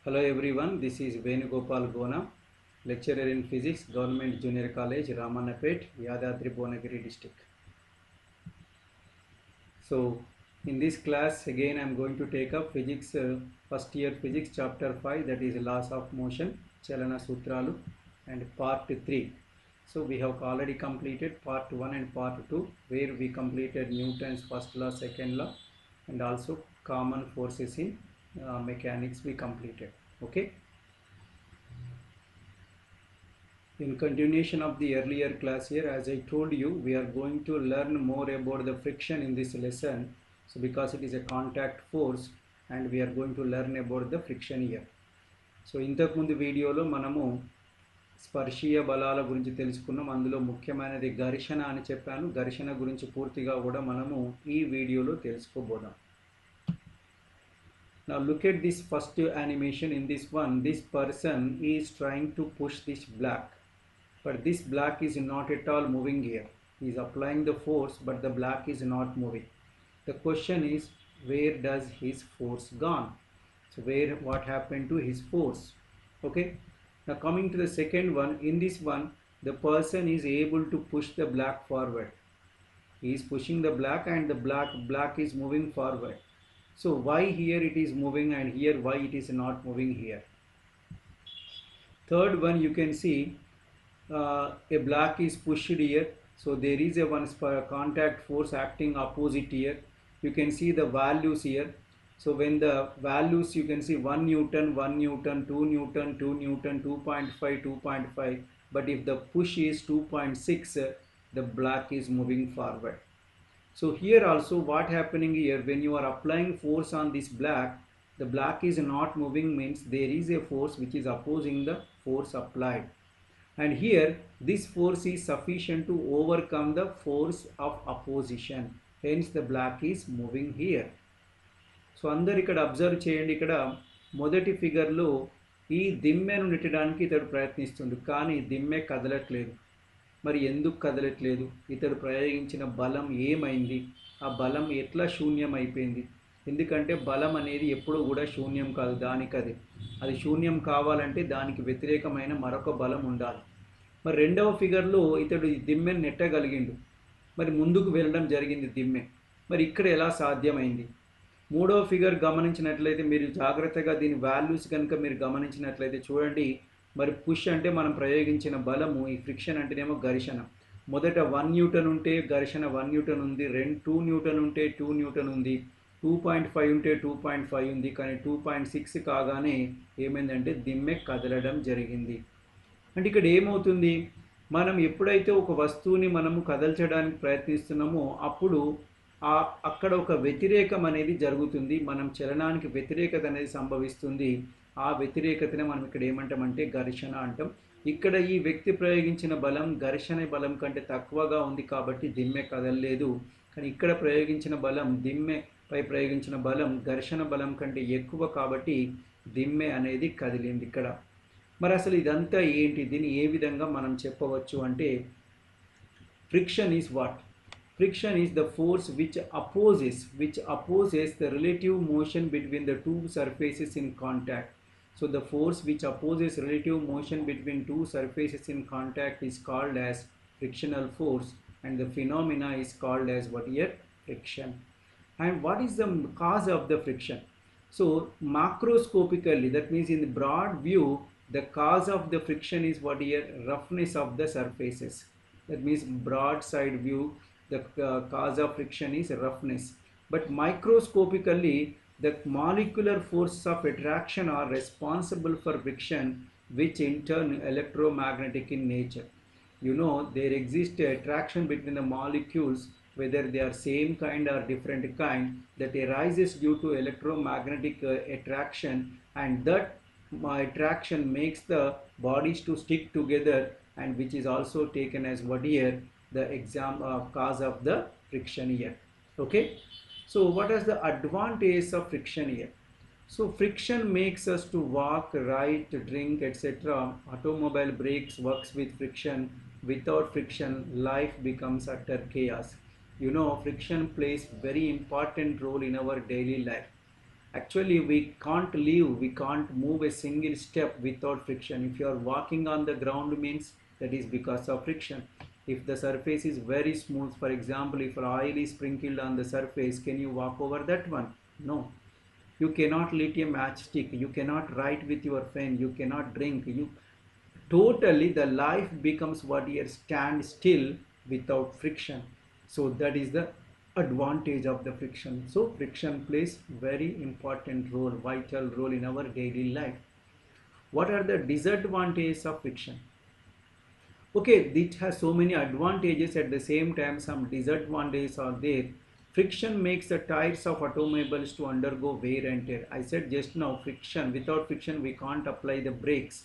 Hello everyone, this is Venugopal Gona, lecturer in physics, Government Junior College, Ramanapet, Yadadri Bhuvanagiри district. So, in this class again I am going to take up physics, first year physics chapter 5, that is laws of motion, Chalana Sutralu, and part 3. So, we have already completed part 1 and part 2, where we completed Newton's first law, second law, and also common forces in mechanics we completed. Okay. In continuation of the earlier class here, as I told you, we are going to learn more about the friction in this lesson. So because it is a contact force and we are going to learn about the friction here. So ఇంతకుముందు వీడియోలో మనము స్పర్శీయ బలాల గురించి తెలుసుకున్నాం. అందులో ముఖ్యమైనది ఘర్షణ అని చెప్పాను. ఘర్షణ గురించి పూర్తిగా కూడా మనము ఈ వీడియోలో తెలుసుకోబోదాం. Now look at this first animation. In this one, this person is trying to push this block. But this block is not at all moving here. He is applying the force, but the block is not moving. The question is, where does his force gone? So what happened to his force? Okay. Now coming to the second one, in this one, the person is able to push the block forward. He is pushing the block and the block is moving forward. So why here it is moving and here why it is not moving here? Third one, you can see a block is pushed here, so there is a one contact force acting opposite here. You can see the values here. So when the values, you can see 1 Newton, 1 Newton, 2 Newton, 2 Newton, 2.5, 2.5. But if the push is 2.6, the block is moving forward. So here also what happening here, when you are applying force on this block, the block is not moving, means there is a force which is opposing the force applied. And here this force is sufficient to overcome the force of opposition. Hence the block is moving here. So అందరు ఇక్కడ observe చేయండి. ఇక్కడ మొదటి ఫిగర్లో ఈ దిమ్మెను నెట్టడానికి ఇతడు ప్రయత్నిస్తుంది, కానీ దిమ్మె కదలట్లేదు. మరి ఎందుకు కదలట్లేదు? ఇతడు ప్రయోగించిన బలం ఏమైంది? ఆ బలం ఎట్లా శూన్యం అయిపోయింది? ఎందుకంటే బలం అనేది ఎప్పుడూ కూడా శూన్యం కాదు, దానికది. అది శూన్యం కావాలంటే దానికి వ్యతిరేకమైన మరొక బలం ఉండాలి. మరి రెండవ ఫిగర్లో ఇతడు దిమ్మెను నెట్టగలిగిండు, మరి ముందుకు వెళ్ళడం జరిగింది దిమ్మె. మరి ఇక్కడ ఎలా సాధ్యమైంది? మూడవ ఫిగర్ గమనించినట్లయితే, మీరు జాగ్రత్తగా దీని వాల్యూస్ కనుక మీరు గమనించినట్లయితే చూడండి. మరి పుష్ అంటే మనం ప్రయోగించిన బలము, ఈ ఫ్రిక్షన్ అంటేనేమో ఘర్షణ. మొదట 1 న్యూటన్ ఉంటే ఘర్షణ 1 న్యూటన్ ఉంది, 2 న్యూటన్ ఉంటే 2 న్యూటన్ ఉంది, 2.5 ఉంటే 2.5 ఉంది. కానీ 2.6 కాగానే ఏమైందంటే దిమ్మె కదలడం జరిగింది. అంటే ఇక్కడ ఏమవుతుంది, మనం ఎప్పుడైతే ఒక వస్తువుని మనము కదల్చడానికి ప్రయత్నిస్తున్నామో అప్పుడు అక్కడ ఒక వ్యతిరేకం అనేది జరుగుతుంది. మనం చలనానికి వ్యతిరేకత అనేది సంభవిస్తుంది. ఆ వ్యతిరేకతనే మనం ఇక్కడ ఏమంటామంటే ఘర్షణ అంటాం. ఇక్కడ ఈ వ్యక్తి ప్రయోగించిన బలం ఘర్షణ బలం కంటే తక్కువగా ఉంది కాబట్టి దిమ్మె కదలలేదు. కానీ ఇక్కడ ప్రయోగించిన బలం, దిమ్మెపై ప్రయోగించిన బలం ఘర్షణ బలం కంటే ఎక్కువ కాబట్టి దిమ్మె అనేది కదిలింది ఇక్కడ. మరి అసలు ఇదంతా ఏంటి? దీన్ని ఏ విధంగా మనం చెప్పవచ్చు అంటే, friction is what? Friction is the force which opposes the relative motion between the two surfaces in contact. So the force which opposes relative motion between two surfaces in contact is called as frictional force, and the phenomena is called as what here? Friction. And what is the cause of the friction? So macroscopically, that means in the broad view, the cause of the friction is what here? Roughness of the surfaces. That means broad side view, the cause of friction is roughness. But microscopically, the molecular forces of attraction are responsible for friction, which in turn electromagnetic in nature. You know, there exists attraction between the molecules, whether they are same kind or different kind, that arises due to electromagnetic attraction, and that attraction makes the bodies to stick together, and which is also taken as what here? The cause of the friction here. Okay, so what is the advantage of friction here? So friction makes us to walk, write, drink, etc. Automobile brakes works with friction. Without friction, life becomes utter chaos. You know, friction plays very important role in our daily life. Actually we can't live, we can't move a single step without friction. If you are walking on the ground means that is because of friction. If the surface is very smooth, for example, if oil is sprinkled on the surface, can you walk over that one? No. You cannot lit a matchstick, you cannot write with your pen, you cannot drink, you totally the life becomes what here stand still without friction. So that is the advantage of the friction. So friction plays very important role, vital role in our daily life. What are the disadvantages of friction? Okay, it has so many advantages, at the same time some disadvantages are there. Friction makes the tires of automobiles to undergo wear and tear. I said just now, friction, without friction we can't apply the brakes.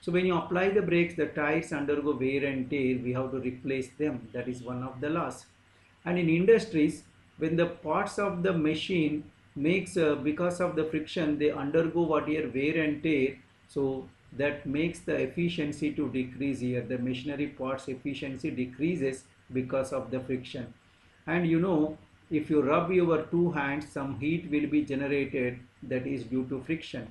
So when you apply the brakes, the tires undergo wear and tear, we have to replace them. That is one of the laws. And in industries, when the parts of the machine makes because of the friction, they undergo what here wear and tear. So that makes the efficiency to decrease here. The machinery parts efficiency decreases because of the friction. And you know, if you rub your two hands, some heat will be generated, that is due to friction.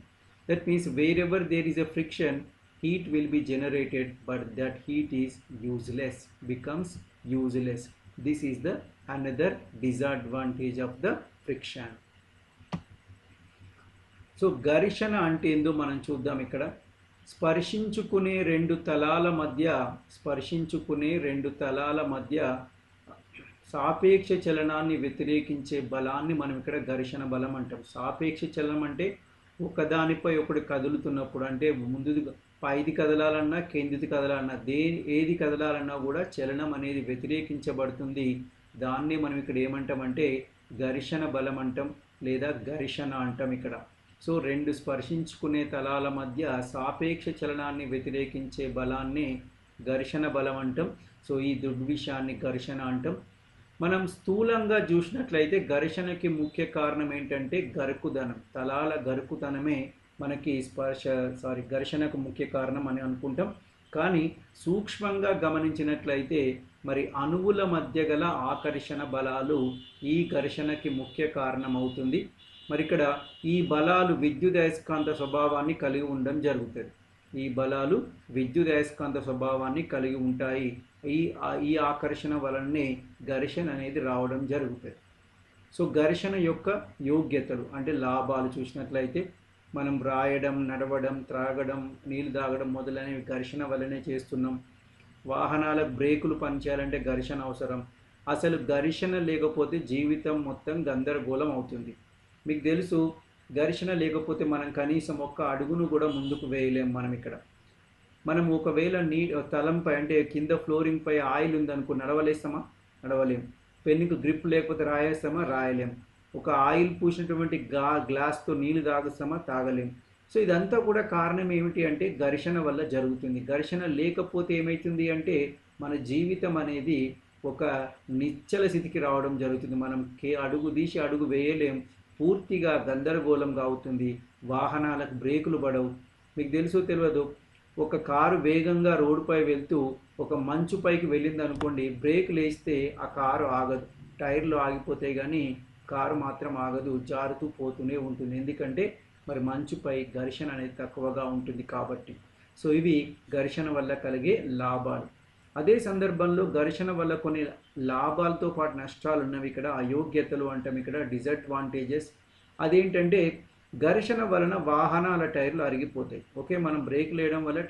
That means wherever there is a friction, heat will be generated, but that heat is useless, becomes useless. This is the another disadvantage of the friction. So ఘర్షణ అంటే ఏందో మనం చూద్దాం ఇక్కడ. స్పర్శించుకునే రెండు తలాల మధ్య, స్పర్శించుకునే రెండు తలాల మధ్య సాపేక్ష చలనాన్ని వ్యతిరేకించే బలాన్ని మనం ఇక్కడ ఘర్షణ బలం అంటాం. సాపేక్ష చలనం అంటే ఒకదానిపై ఒకటి కదులుతున్నప్పుడు, అంటే ముందు పైది కదలాలన్నా కిందిది కదలాలన్నా ఏది కదలాలన్నా కూడా చలనం అనేది వ్యతిరేకించబడుతుంది. దాన్ని మనం ఇక్కడ ఏమంటామంటే ఘర్షణ బలం అంటాం, లేదా ఘర్షణ అంటాం ఇక్కడ. సో రెండు స్పర్శించుకునే తలాల మధ్య సాపేక్ష చలనాన్ని వ్యతిరేకించే బలాన్ని ఘర్షణ బలం అంటాం. సో ఈ దృగ్విషయాన్ని ఘర్షణ అంటాం. మనం స్థూలంగా చూసినట్లయితే ఘర్షణకి ముఖ్య కారణం ఏంటంటే గరుకుదనం, తలాల గరుకుదనమే మనకి ఘర్షణకు ముఖ్య కారణం అని అనుకుంటాం. కానీ సూక్ష్మంగా గమనించినట్లయితే మరి అణువుల మధ్య గల ఆకర్షణ బలాలు ఈ ఘర్షణకి ముఖ్య కారణం అవుతుంది. మరి ఇక్కడ ఈ బలాలు విద్యుదయస్కాంత స్వభావాన్ని కలిగి ఉండడం జరుగుతుంది. ఈ బలాలు విద్యుదయస్కాంత స్వభావాన్ని కలిగి ఉంటాయి. ఈ ఆకర్షణ వలనే ఘర్షణ అనేది రావడం జరుగుతుంది. సో ఘర్షణ యొక్క యోగ్యతలు అంటే లాభాలు చూసినట్లయితే, మనం రాయడం, నడవడం, త్రాగడం, నీళ్ళు తాగడం మొదలైనవి ఘర్షణ వల్లనే చేస్తున్నాం. వాహనాల బ్రేకులు పనిచేయాలంటే ఘర్షణ అవసరం. అసలు ఘర్షణ లేకపోతే జీవితం మొత్తం గందరగోళం అవుతుంది. మీకు తెలుసు, ఘర్షణ లేకపోతే మనం కనీసం ఒక్క అడుగును కూడా ముందుకు వేయలేం. మనం ఒకవేళ తలంపై అంటే కింద ఫ్లోరింగ్ పై ఆయిల్ ఉందనుకో, నడవలేస్తామా? నడవలేం. పెన్నుకు గ్రిప్ లేకపోతే రాయేస్తామా? రాయలేం. ఒక ఆయిల్ పూసినటువంటి గ్లాస్తో నీళ్ళు తాగుస్తామా? తాగలేం. సో ఇదంతా కూడా కారణం ఏమిటి అంటే ఘర్షణ వల్ల జరుగుతుంది. ఘర్షణ లేకపోతే ఏమవుతుంది అంటే మన జీవితం అనేది ఒక నిశ్చల స్థితికి రావడం జరుగుతుంది. మనం అడుగు తీసి అడుగు వేయలేం, పూర్తిగా గందరగోళంగా అవుతుంది. వాహనాలకు బ్రేకులు పడవు. మీకు తెలుసో తెలియదు, ఒక కారు వేగంగా రోడ్డుపై వెళ్తూ ఒక మంచు పైకి వెళ్ళింది అనుకోండి, బ్రేకులు వేస్తే ఆ కారు ఆగదు, టైర్లు ఆగిపోతాయి, కానీ కారు మాత్రం ఆగదు, జారుతూ పోతూనే ఉంటుంది. ఎందుకంటే మరి మంచుపై ఘర్షణ అనేది తక్కువగా ఉంటుంది కాబట్టి. సో ఇవి ఘర్షణ వల్ల కలిగే లాభాలు. అదే సందర్భంలో ఘర్షణ వల్ల కొన్ని లాభాలతో పాటు నష్టాలు ఉన్నవి. ఇక్కడ అయోగ్యతలు అంటాం, ఇక్కడ డిసడ్వాంటేజెస్. అదేంటంటే ఘర్షణ వలన వాహనాల టైర్లు అరిగిపోతాయి. ఓకే, మనం బ్రేక్ వేయడం వల్ల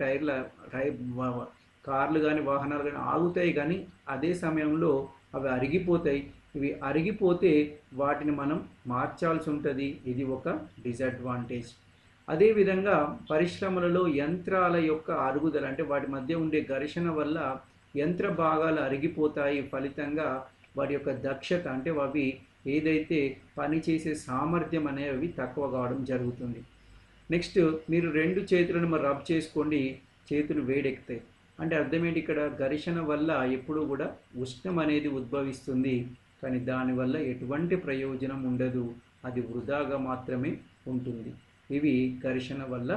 కార్లు కానీ వాహనాలు కానీ ఆగుతాయి, కానీ అదే సమయంలో అవి అరిగిపోతాయి. ఇవి అరిగిపోతే వాటిని మనం మార్చాల్సి ఉంటుంది. ఇది ఒక డిసడ్వాంటేజ్. అదేవిధంగా పరిశ్రమలలో యంత్రాల యొక్క అరుగుదల అంటే వాటి మధ్య ఉండే ఘర్షణ వల్ల యంత్ర భాగాలు అరిగిపోతాయి. ఫలితంగా వాటి యొక్క దక్షత అంటే అవి ఏదైతే పనిచేసే సామర్థ్యం అనేవి తక్కువ కావడం జరుగుతుంది. నెక్స్ట్, మీరు రెండు చేతులను రబ్ చేసుకోండి, చేతులు వేడెక్కుతాయి. అంటే అర్థమేంటి? ఇక్కడ ఘర్షణ వల్ల ఎప్పుడూ కూడా ఉష్ణం అనేది ఉద్భవిస్తుంది, కానీ దానివల్ల ఎటువంటి ప్రయోజనం ఉండదు, అది వృధాగా మాత్రమే ఉంటుంది. ఇవి ఘర్షణ వల్ల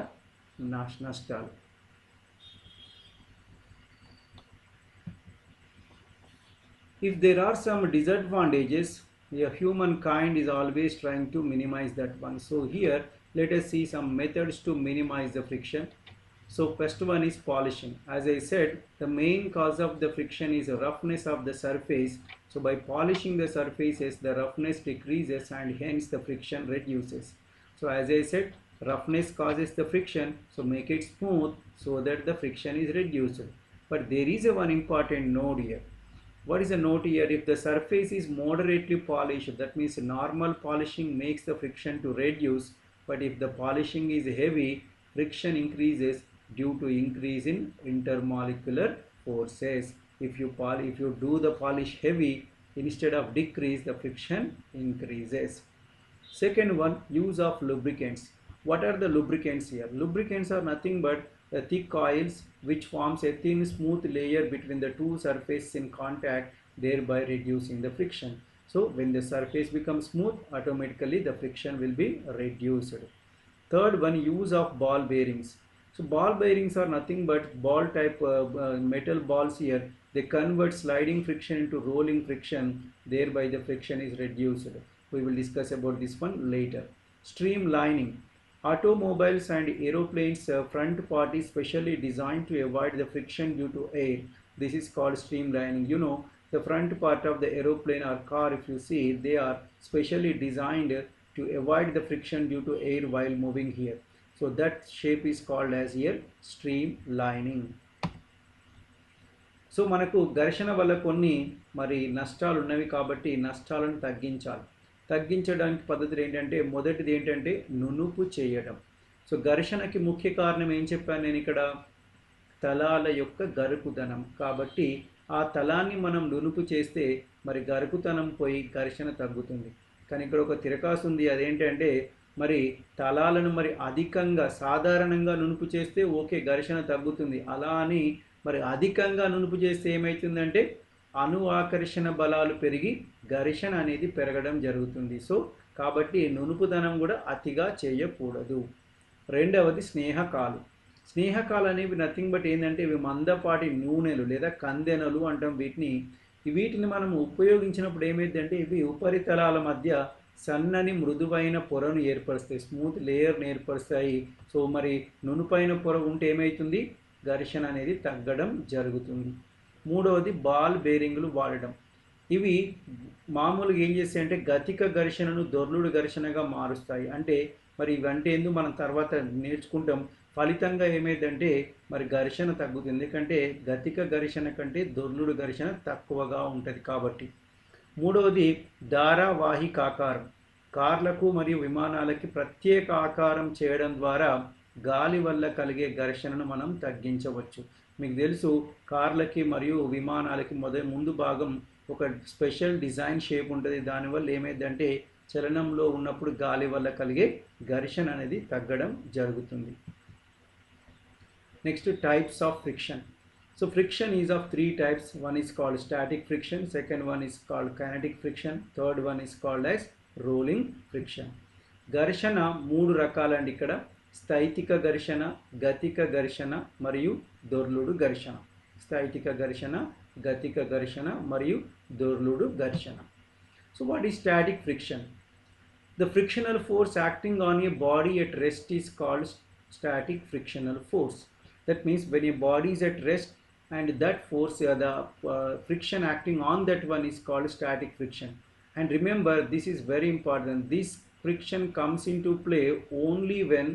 నష్టాలు. If there are some disadvantages, The humankind is always trying to minimize that one. So here let us see some methods to minimize the friction. So first one is polishing. As I said, the main cause of the friction is the roughness of the surface. So by polishing the surfaces, the roughness decreases and hence the friction reduces. So as I said, roughness causes the friction, so make it smooth so that the friction is reduced. But there is a one important note here. What is a note here? If the surface is moderately polished, that means normal polishing makes the friction to reduce, but if the polishing is heavy, friction increases due to increase in intermolecular forces. If you do the polish heavy, instead of decrease, the friction increases. Second one, use of lubricants. What are the lubricants here? Lubricants are nothing but thick oils which forms a thin smooth layer between the two surfaces in contact, thereby reducing the friction. So when the surface becomes smooth, automatically the friction will be reduced. Third one, use of ball bearings. So ball bearings are nothing but ball type metal balls here. They convert sliding friction into rolling friction, thereby the friction is reduced. We will discuss about this one later. Streamlining. Automobiles and aeroplanes front part is specially designed to avoid the friction due to air. This is called streamlining. You know, the front part of the aeroplane or car, if you see, they are specially designed to avoid the friction due to air while moving here. So that shape is called as here streamlining. So మనకు ఘర్షణ వల్ల కొన్ని మరి నష్టాలు ఉన్నవి కాబట్టి నష్టాలను తగ్గించాలి. తగ్గించడానికి పద్ధతులు ఏంటంటే మొదటిది ఏంటంటే నునుపు చేయడం. సో ఘర్షణకి ముఖ్య కారణం ఏం చెప్పాను నేను ఇక్కడ? తలాల యొక్క గరుకుదనం. కాబట్టి ఆ తలాన్ని మనం నునుపు చేస్తే మరి గరుకుతనం పోయి ఘర్షణ తగ్గుతుంది. కానీ ఇక్కడ ఒక తిరకాసు ఉంది, అదేంటంటే మరి తలాలను మరి అధికంగా సాధారణంగా నునుపు చేస్తే ఓకే ఘర్షణ తగ్గుతుంది, అలా అని మరి అధికంగా నునుపు చేస్తే ఏమవుతుందంటే అణు ఆకర్షణ బలాలు పెరిగి ఘర్షణ అనేది పెరగడం జరుగుతుంది. సో కాబట్టి నునుపుదనం కూడా అతిగా చేయకూడదు. రెండవది స్నేహకాలు. స్నేహకాలు అనేవి నథింగ్ బట్ ఏంటంటే ఇవి మందపాటి నూనెలు లేదా కందెనలు అంటాం వీటిని మనం ఉపయోగించినప్పుడు ఏమైందంటే ఇవి ఉపరితలాల మధ్య సన్నని మృదువైన పొరను ఏర్పరుస్తాయి, స్మూత్ లేయర్ని ఏర్పరుస్తాయి. సో మరి నునుపైన పొర ఉంటే ఏమవుతుంది? ఘర్షణ అనేది తగ్గడం జరుగుతుంది. మూడవది బాల్ బేరింగ్లు వాడడం. ఇవి మామూలుగా ఏం చేస్తాయంటే గతిక ఘర్షణను దొర్లుడు ఘర్షణగా మారుస్తాయి. అంటే మరి ఇవంటే ఎందుకు మనం తర్వాత నేర్చుకుంటాం. ఫలితంగా ఏమైందంటే మరి ఘర్షణ తగ్గుతుంది, ఎందుకంటే గతిక ఘర్షణ కంటే దొర్లుడు ఘర్షణ తక్కువగా ఉంటుంది కాబట్టి. మూడవది ధారావాహిక ఆకారం. కార్లకు మరియు విమానాలకి ప్రత్యేక ఆకారం చేయడం ద్వారా గాలి వల్ల కలిగే ఘర్షణను మనం తగ్గించవచ్చు. మీకు తెలుసు కార్లకి మరియు విమానాలకి ముందు భాగం ఒక స్పెషల్ డిజైన్ షేప్ ఉంటుంది. దానివల్ల ఏమైందంటే చలనంలో ఉన్నప్పుడు గాలి వల్ల కలిగే ఘర్షణ అనేది తగ్గడం జరుగుతుంది. Next types of friction. So friction is of three types. One is called static friction, second one is called kinetic friction, third one is called as rolling friction. ఘర్షణ మూడు రకాలండి ఇక్కడ. స్థైతిక ఘర్షణ, గతిక ఘర్షణ మరియు దొర్లుడు ఘర్షణ. స్థైతిక ఘర్షణ, గతిక ఘర్షణ మరియు దొర్లుడు ఘర్షణ. So what is static friction? The frictional force acting on a body at rest is called static frictional force. That means when a body is at rest and that force, the friction acting on that one is called static friction. And remember, this is very important. This friction comes into play only when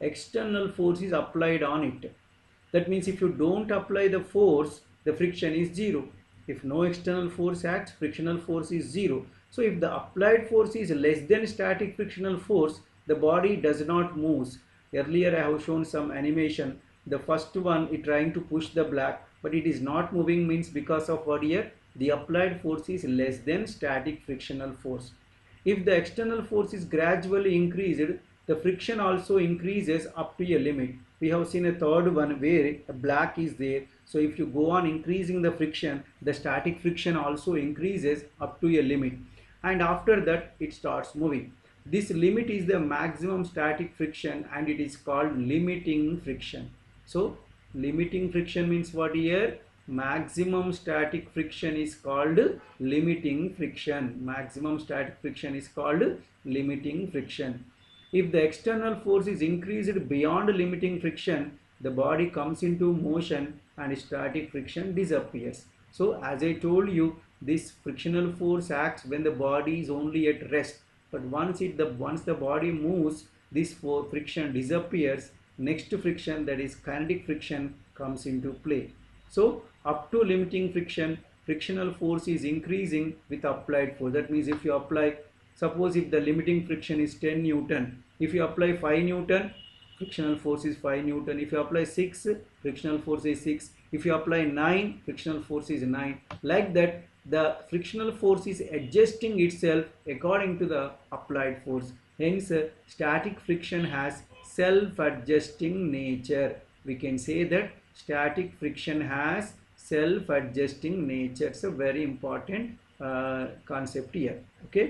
external force is applied on it. That means if you don't apply the force, the friction is zero. If no external force acts, frictional force is zero. So if the applied force is less than static frictional force, the body does not move. Earlier I have shown some animation. The first one is trying to push the block, but it is not moving, means because of what here? The applied force is less than static frictional force. If the external force is gradually increased, the friction also increases up to a limit. We have seen a third one where a block is there. So if you go on increasing the friction, the static friction also increases up to a limit. And after that, it starts moving. This limit is the maximum static friction and it is called limiting friction. So limiting friction means what here? maximum static friction is called limiting friction. Maximum static friction is called limiting friction. If the external force is increased beyond limiting friction, the body comes into motion and static friction disappears. So as I told you, this frictional force acts when the body is only at rest. But once the body moves, this friction disappears. Next friction, that is kinetic friction, comes into play. So up to limiting friction, frictional force is increasing with applied force. That means if you apply, suppose if the limiting friction is 10 Newton, if you apply 5 Newton, frictional force is 5 Newton. If you apply 6, frictional force is 6. If you apply 9, frictional force is 9. Like that, the frictional force is adjusting itself according to the applied force. Hence, static friction has self-adjusting nature. We can say that static friction has self-adjusting nature. It's a very important concept here. Okay.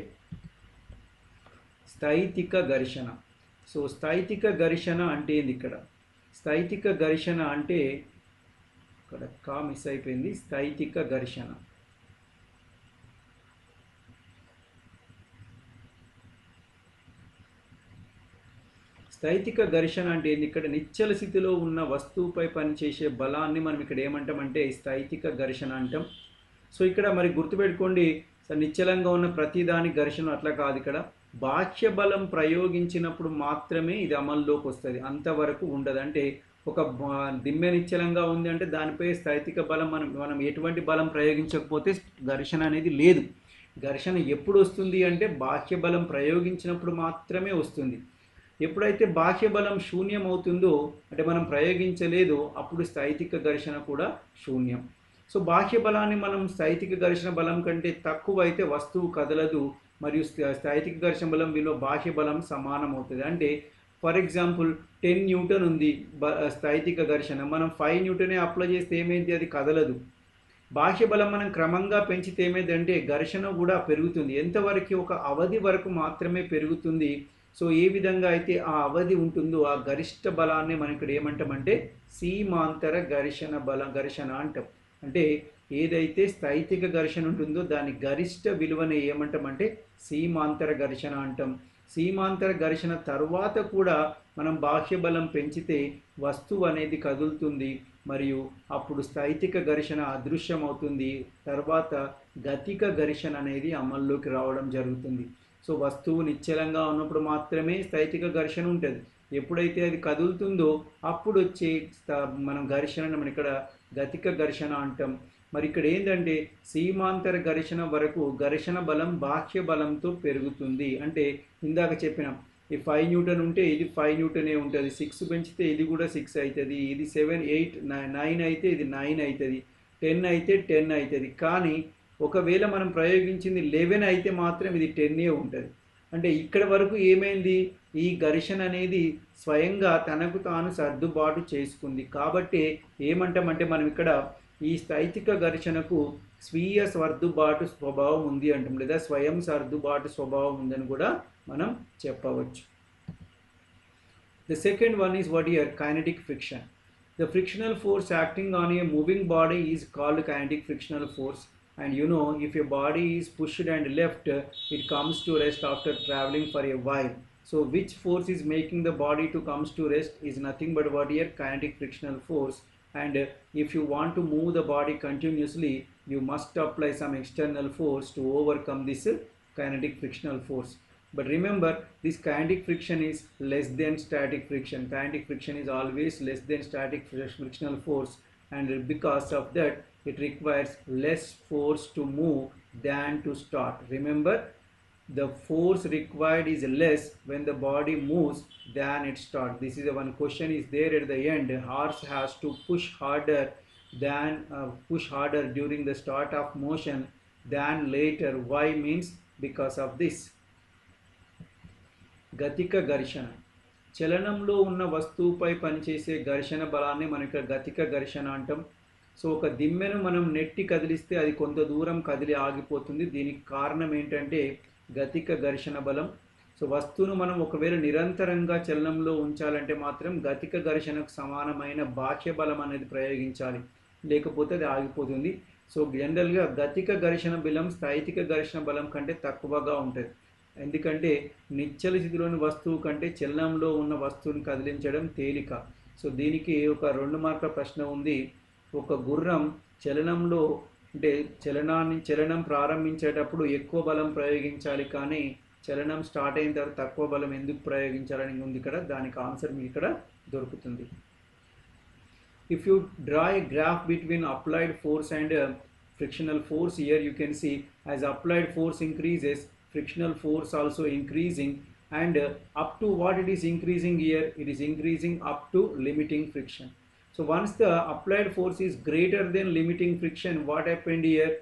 స్థైతిక ఘర్షణ. So స్థైతిక ఘర్షణ అంటే ఏంది ఇక్కడ? స్థైతిక ఘర్షణ అంటే ఇక్కడ కా miss అయిపోయింది. స్థైతిక ఘర్షణ. స్థైతిక ఘర్షణ అంటే ఏంది? ఇక్కడ నిశ్చల స్థితిలో ఉన్న వస్తువుపై పనిచేసే బలాన్ని మనం ఇక్కడ ఏమంటామంటే స్థైతిక ఘర్షణ అంటాం. సో ఇక్కడ మరి గుర్తుపెట్టుకోండి, నిశ్చలంగా ఉన్న ప్రతిదాని ఘర్షణ అట్లా కాదు. ఇక్కడ బాహ్య బలం ప్రయోగించినప్పుడు మాత్రమే ఇది అమల్లోకి వస్తుంది, అంతవరకు ఉండదు. అంటే ఒక దిమ్మె నిశ్చలంగా ఉంది అంటే దానిపై స్థైతిక బలం మనం ఎటువంటి బలం ప్రయోగించకపోతే ఘర్షణ అనేది లేదు. ఘర్షణ ఎప్పుడు వస్తుంది అంటే బాహ్య బలం ప్రయోగించినప్పుడు మాత్రమే వస్తుంది. ఎప్పుడైతే బాహ్య బలం శూన్యం అవుతుందో, అంటే మనం ప్రయోగించలేదు, అప్పుడు స్థైతిక ఘర్షణ కూడా శూన్యం. సో బాహ్య బలాన్ని మనం స్థైతిక ఘర్షణ బలం కంటే తక్కువ అయితే వస్తువు కదలదు, మరియు స్థైతిక ఘర్షణ బలం విలువ బాహ్య బలం సమానం అవుతుంది. అంటే ఫర్ ఎగ్జాంపుల్ 10 న్యూటన్ ఉంది స్థైతిక ఘర్షణ, మనం 5 న్యూటనే అప్లై చేస్తే ఏమైంది? అది కదలదు. బాహ్య బలం మనం క్రమంగా పెంచితే ఏమైందంటే ఘర్షణ కూడా పెరుగుతుంది. ఎంతవరకు? ఒక అవధి వరకు మాత్రమే పెరుగుతుంది. సో ఏ విధంగా అయితే ఆ అవధి ఉంటుందో ఆ గరిష్ట బలాన్ని మనం ఇక్కడ ఏమంటామంటే సీమాంతర ఘర్షణ అంటాం. అంటే ఏదైతే స్థైతిక ఘర్షణ ఉంటుందో దాని గరిష్ట విలువని ఏమంటామంటే సీమాంతర ఘర్షణ అంటాం. సీమాంతర ఘర్షణ తర్వాత కూడా మనం బాహ్య బలం పెంచితే వస్తువు అనేది కదులుతుంది, మరియు అప్పుడు స్థైతిక ఘర్షణ అదృశ్యం అవుతుంది. తర్వాత గతిక ఘర్షణ అనేది అమల్లోకి రావడం జరుగుతుంది. సో వస్తువు నిశ్చలంగా ఉన్నప్పుడు మాత్రమే స్థైతిక ఘర్షణ ఉంటుంది. ఎప్పుడైతే అది కదులుతుందో అప్పుడు వచ్చే మనం ఘర్షణను మనం ఇక్కడ గతిక ఘర్షణ అంటాం. మరి ఇక్కడ ఏంటంటే సీమాంతర ఘర్షణ వరకు ఘర్షణ బలం బాహ్య బలంతో పెరుగుతుంది. అంటే ఇందాక చెప్పినాం, ఈ 5 న్యూటన్ ఉంటే ఇది 5 న్యూటనే ఉంటుంది, 6 పెంచితే ఇది కూడా 6 అవుతుంది, ఇది 7, 8, 9 అయితే ఇది 9 అవుతుంది, 10 అయితే 10 అవుతుంది. కానీ ఒకవేళ మనం ప్రయోగించింది 11 అయితే మాత్రం ఇది 10 ఉంటుంది. అంటే ఇక్కడ వరకు ఏమైంది? ఈ ఘర్షణ అనేది స్వయంగా తనకు తాను సర్దుబాటు చేసుకుంది. కాబట్టి ఏమంటామంటే మనం ఇక్కడ ఈ స్థైతిక ఘర్షణకు స్వీయ సర్దుబాటు స్వభావం ఉంది అంటాం, లేదా స్వయం సర్దుబాటు స్వభావం ఉందని కూడా మనం చెప్పవచ్చు. The second one is what here? Kinetic friction. The frictional force acting on a moving body is called kinetic frictional force. And you know, if a body is pushed and left, it comes to rest after traveling for a while. So which force is making the body to comes to rest is nothing but what here? Kinetic frictional force. And if you want to move the body continuously, you must apply some external force to overcome this kinetic frictional force. But remember, this kinetic friction is less than static friction. Kinetic friction is always less than static frictional force, and because of that it requires less force to move than to start. Remember, the force required is less when the body moves than it starts. This is one question is there at the end. Horse has to push harder during the start of motion than later. Why? Means because of this. గతిక ఘర్షణ. చలనంలో ఉన్న వస్తువుపై పనిచేసే ఘర్షణ బలాన్ని మనం ఇక్కడ గతిక ఘర్షణ అంటాం. So ఒక దిమ్మెను మనం నెట్టి కదిలిస్తే అది కొంత దూరం కదిలి ఆగిపోతుంది. దీనికి కారణం ఏంటంటే గతిక ఘర్షణ బలం. సో వస్తువును మనం ఒకవేళ నిరంతరంగా చలనంలో ఉంచాలంటే మాత్రం గతిక ఘర్షణకు సమానమైన బాహ్య బలం అనేది ప్రయోగించాలి. లేకపోతే అది ఆగిపోతుంది. సో జనరల్గా గతిక ఘర్షణ బలం స్థైతిక ఘర్షణ బలం కంటే తక్కువగా ఉంటుంది. ఎందుకంటే నిశ్చల స్థితిలోని వస్తువు కంటే చలనంలో ఉన్న వస్తువుని కదిలించడం తేలిక. సో దీనికి ఒక 2 మార్కుల ప్రశ్న ఉంది. ఒక గుర్రం చలనంలో అంటే చలనం ప్రారంభించేటప్పుడు ఎక్కువ బలం ప్రయోగించాలి, కానీ చలనం స్టార్ట్ అయిన తర్వాత తక్కువ బలం ఎందుకు ప్రయోగించాలని ఉంది ఇక్కడ. దానికి ఆన్సర్ మీకు ఇక్కడ దొరుకుతుంది. If you draw a graph between applied force and frictional force, here you can see as applied force increases, frictional force also increasing, and up to what it is increasing here, it is increasing up to limiting friction. So once the applied force is greater than limiting friction, what happened here,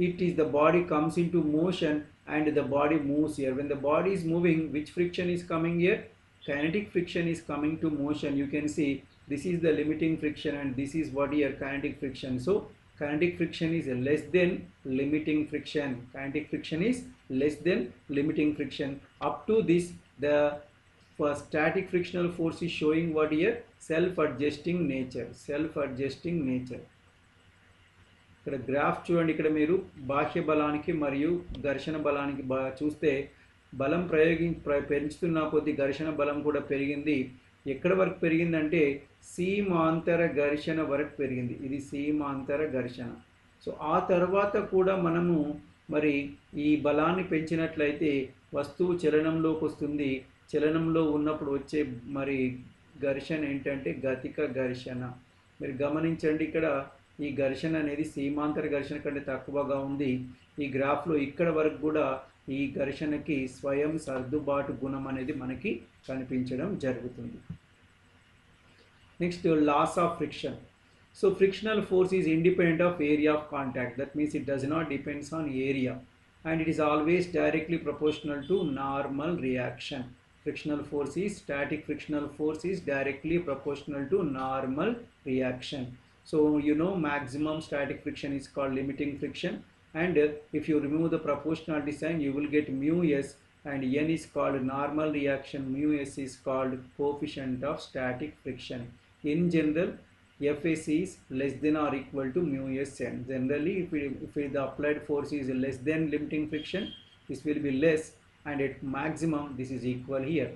it is the body comes into motion and the body moves here. When the body is moving, which friction is coming here? Kinetic friction is coming to motion. You can see this is the limiting friction and this is what here kinetic friction. So kinetic friction is less than limiting friction. Kinetic friction is less than limiting friction. Up to this, the static frictional force is showing what here? Self-adjusting nature. Self-adjusting nature. ఇక్కడ graph చూడండి. ఇక్కడ మీరు బాహ్య బలానికి మరియు ఘర్షణ బలానికి చూస్తే బలం పెంచుతున్న కొద్ది ఘర్షణ బలం కూడా పెరిగింది. ఎక్కడ వరకు పెరిగిందంటే సీమాంతర ఘర్షణ వరకు పెరిగింది. ఇది సీమాంతర ఘర్షణ. సో ఆ తర్వాత కూడా మనము మరి ఈ బలాన్ని పెంచినట్లయితే వస్తువు చలనంలోకి వస్తుంది. చలనంలో ఉన్నప్పుడు వచ్చే మరి ఘర్షణ ఏంటంటే గతిక ఘర్షణ. మీరు గమనించండి, ఇక్కడ ఈ ఘర్షణ అనేది సీమాంతర ఘర్షణ కంటే తక్కువగా ఉంది. ఈ గ్రాఫ్లో ఇక్కడ వరకు కూడా ఈ ఘర్షణకి స్వయం సర్దుబాటు గుణం అనేది మనకి కనిపించడం జరుగుతుంది. Next, loss of friction. So frictional force is independent of area of contact. That means it does not depends on area and it is always directly proportional to normal reaction. Frictional force is static frictional force is directly proportional to normal reaction. So you know maximum static friction is called limiting friction, and if you remove the proportionality sign you will get mu s, and n is called normal reaction, mu s is called coefficient of static friction. In general, Fs is less than or equal to mu s n. Generally, if the applied force is less than limiting friction, this will be less, and at maximum this is equal here.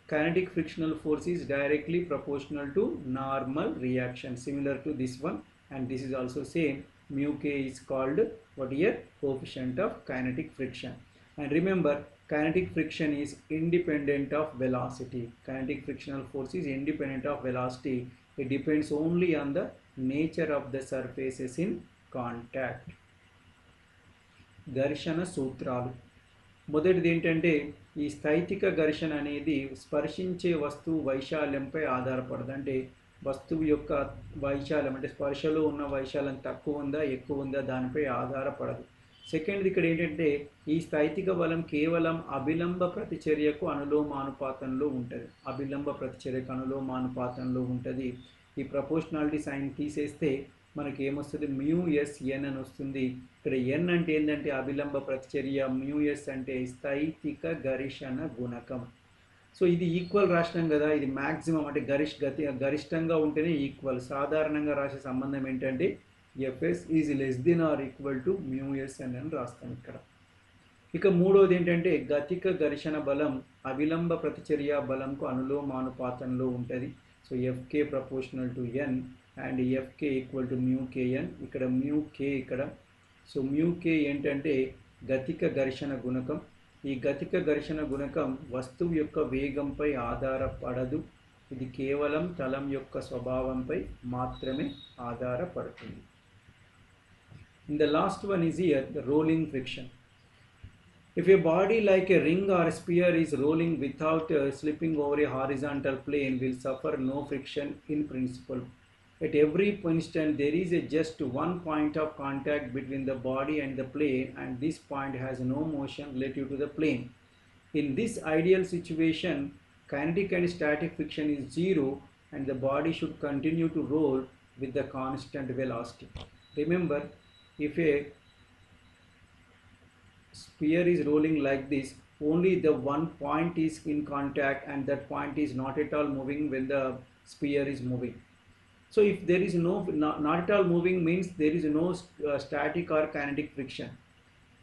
Kinetic frictional force is directly proportional to normal reaction, similar to this one, and this is also same. Mu k is called what here? Coefficient of kinetic friction. And remember, kinetic friction is independent of velocity. Kinetic frictional force is independent of velocity. It depends only on the nature of the surfaces in contact. ఘర్షణ సూత్రాలు. మొదటిది ఏంటంటే ఈ స్థైతిక ఘర్షణ అనేది స్పర్శించే వస్తువు వైశాల్యంపై ఆధారపడదు. అంటే వస్తువు యొక్క వైశాల్యం అంటే స్పర్శలో ఉన్న వైశాల్యం తక్కువ ఉందా ఎక్కువ ఉందా దానిపై ఆధారపడదు. సెకండ్ది ఇక్కడ ఏంటంటే ఈ స్థైతిక బలం కేవలం అభిలంబ ప్రతిచర్యకు అనులోమానుపాతంలో ఉంటుంది. అభిలంబ ప్రతిచర్యకు అనులోమానుపాతంలో ఉంటుంది. ఈ ప్రపోర్షనాలిటీ సైన్ తీసేస్తే మనకి ఏమొస్తుంది? మ్యూ ఎస్ ఎన్ అని వస్తుంది. ఇక్కడ ఎన్ అంటే ఏంటంటే అభిలంబ ప్రతిచర్య, మ్యూ ఎస్ అంటే స్థైతిక ఘర్షణ గుణకం. సో ఇది ఈక్వల్ రాసినాం కదా, ఇది మ్యాక్సిమం అంటే గరిష్టంగా ఉంటేనే ఈక్వల్. సాధారణంగా రాసే సంబంధం ఏంటంటే Fs is less then or equal to mu s అని రాస్తాం ఇక్కడ. ఇక మూడోది ఏంటంటే గతిక ఘర్షణ బలం అవిలంబ ప్రతిచర్య బలంకు అనులోమానుపాతంలో ఉంటుంది. So Fk proportional to n and Fk equal to mu kn. ఇక్కడ మ్యూ k ఇక్కడ. సో మ్యూ k ఏంటంటే గతిక ఘర్షణ గుణకం. ఈ గతిక ఘర్షణ గుణకం వస్తువు యొక్క వేగంపై ఆధారపడదు. ఇది కేవలం తలం యొక్క స్వభావంపై మాత్రమే ఆధారపడుతుంది. And the last one is here, the rolling friction. If a body like a ring or a sphere is rolling without slipping over a horizontal plane, will suffer no friction in principle. At every instant there is just one point of contact between the body and the plane, and this point has no motion relative to the plane. In this ideal situation, kinetic and static friction is zero, and the body should continue to roll with the constant velocity. Remember, if a sphere is rolling like this, only the one point is in contact and that point is not at all moving when the sphere is moving. So if there is not at all moving means there is no static or kinetic friction.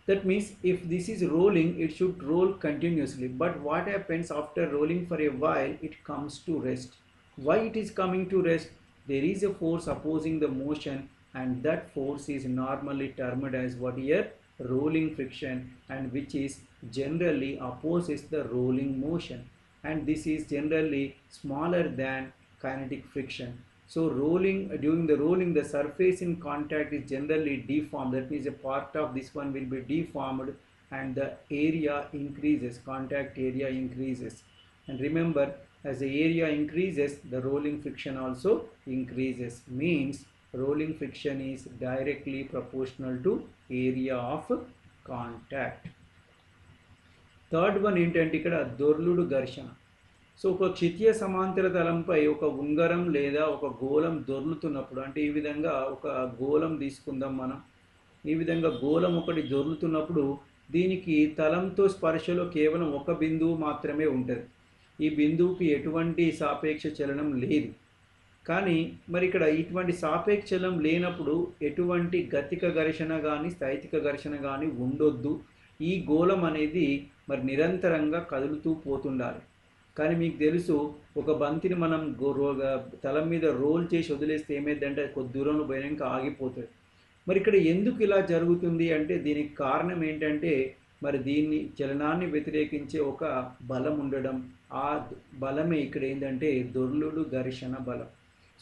That means if this is rolling, it should roll continuously. But what happens after rolling for a while, it comes to rest. Why it is coming to rest? There is a force opposing the motion, and that force is normally termed as what here? Rolling friction, and which is generally opposes the rolling motion. And this is generally smaller than kinetic friction. So rolling, during the rolling, the surface in contact is generally deformed. That means a part of this one will be deformed and the area increases, contact area increases. And remember, as the area increases, the rolling friction also increases. Means rolling friction is directly proportional to area of contact. Third one ఏంటంటే ఇక్కడ దొర్లుడు ఘర్షణ. So ఒక క్షితీయ సమాంతర తలంపై ఒక ఉంగరం లేదా ఒక గోళం దొర్లుతున్నప్పుడు, అంటే ఈ విధంగా ఒక గోళం తీసుకుందాం మనం. ఈ విధంగా గోళం ఒకటి దొర్లుతున్నప్పుడు దీనికి తలంతో స్పర్శలో కేవలం ఒక బిందువు మాత్రమే ఉంటుంది. ఈ బిందువుకి ఎటువంటి సాపేక్ష చలనం లేదు. కానీ మరి ఇక్కడ ఇటువంటి సాపేక్ష చలనం లేనప్పుడు ఎటువంటి గతిక ఘర్షణ కానీ స్థైతిక ఘర్షణ కానీ ఉండొద్దు. ఈ గోళం అనేది మరి నిరంతరంగా కదులుతూ పోతుండాలి. కానీ మీకు తెలుసు, ఒక బంతిని మనం తలం మీద రోల్ చేసి వదిలేస్తే ఏమైందంటే కొద్ది దూరంలో పోయాక ఆగిపోతుంది. మరి ఇక్కడ ఎందుకు ఇలా జరుగుతుంది అంటే దీనికి కారణం ఏంటంటే మరి దీన్ని చలనాన్ని వ్యతిరేకించే ఒక బలం ఉండడం. ఆ బలమే ఇక్కడ ఏంటంటే దొర్లుడు ఘర్షణ బలం.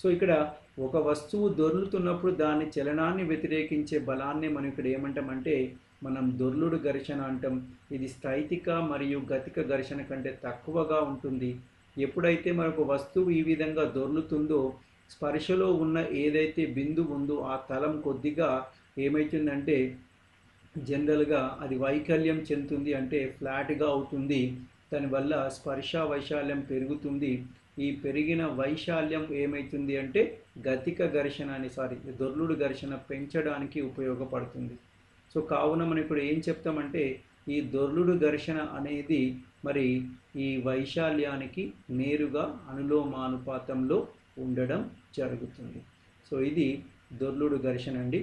సో ఇక్కడ ఒక వస్తువు దొర్లుతున్నప్పుడు దాని చలనాన్ని వ్యతిరేకించే బలాన్ని మనం ఇక్కడ ఏమంటామంటే మనం దొర్లుడు ఘర్షణ అంటాం. ఇది స్థైతిక మరియు గతిక ఘర్షణ కంటే తక్కువగా ఉంటుంది. ఎప్పుడైతే మనకు వస్తువు ఈ విధంగా దొర్లుతుందో స్పర్శలో ఉన్న ఏదైతే బిందువు ఉందో ఆ తలం కొద్దిగా ఏమవుతుందంటే జనరల్గా అది వైకల్యం చెందుతుంది, అంటే ఫ్లాట్గా అవుతుంది. దానివల్ల స్పర్శ వైశాల్యం పెరుగుతుంది. ఈ పెరిగిన వైశాల్యం ఏమవుతుంది అంటే గతిక ఘర్షణని దొర్లుడు ఘర్షణ పెంచడానికి ఉపయోగపడుతుంది. సో కావున మనం ఇప్పుడు ఏం చెప్తామంటే ఈ దొర్లుడు ఘర్షణ అనేది మరి ఈ వైశాల్యానికి నేరుగా అనులోమానుపాతంలో ఉండడం జరుగుతుంది. సో ఇది దొర్లుడు ఘర్షణ అండి.